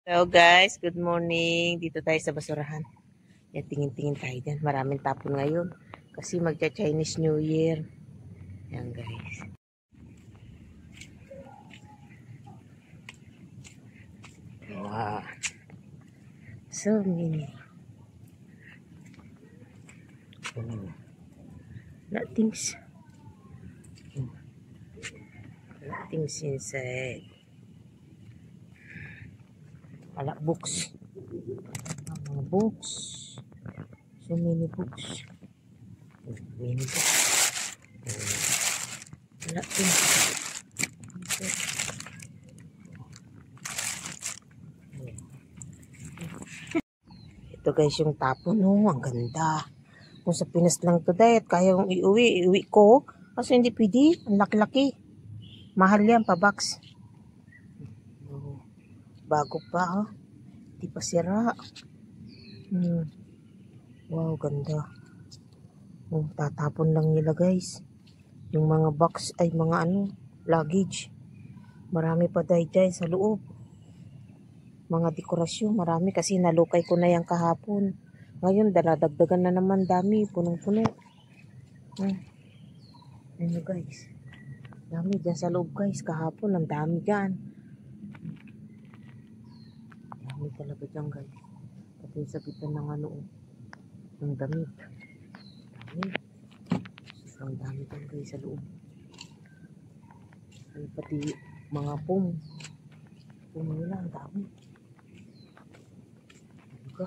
Hello guys, good morning. Dito tayo sa basurahan. Yan, tingin-tingin tayo dyan. Maraming tapon ngayon. Kasi magcha-Chinese New Year. Yan guys. Wow. So many. Nothing's inside. Wala books. Mga books. So many books. Many books. Wala things. Ito guys yung tapon. Oh, ang ganda. Kung sa Pinas lang to dahil kaya kong iuwi ko. Kasi hindi pwede. Ang laki-laki. Mahal yan pa box. Bago pa oh. Hindi pa sira. Wow, ganda. Tatapon lang nila guys. Yung mga box ay mga luggage. Marami pa dahil sa loob. Mga dekorasyon, marami kasi nalukay ko na yan kahapon. Ngayon, daladagdagan na naman dami. Punong-puno. Ano guys. Dami dyan sa loob guys. Kahapon, ang dami dyan. Dami talaga dyan guys. Pati sa bitan ng ng damit. Dami. Ang dami dyan guys sa loob. Ay, pati mga pum. Pum nila, ang dami. Ano ka?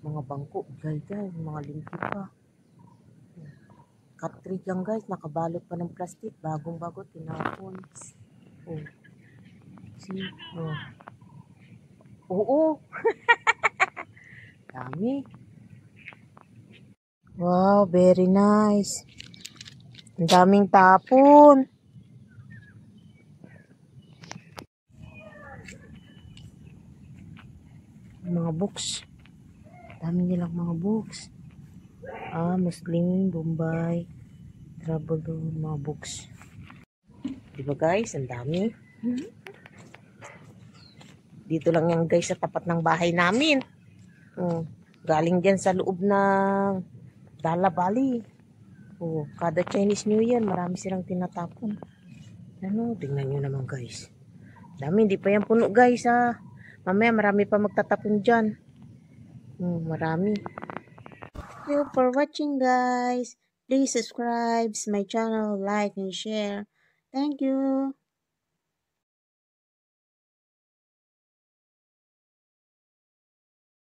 Mga bangko, guys, mga lingkit pa. Cartridge lang guys, nakabalot pa ng plastic, bagong-bago, tinapon. Oh. See? Oh. Oo. Dami. Wow, very nice. Ang daming tapon. Mga books. Dami nilang mga books. Muslim, Bombay, Travel, mga books. Diba guys, ang dami. Dito lang yan guys sa tapat ng bahay namin. Galing dyan sa loob ng Dala Valley. Kada Chinese New Year, marami silang tinatapon. Tingnan nyo naman guys. Dami, hindi pa yan puno guys ha. Mamaya marami pa magtatapon dyan. Marami. Thank you for watching guys. Please subscribe my channel, like and share. Thank you.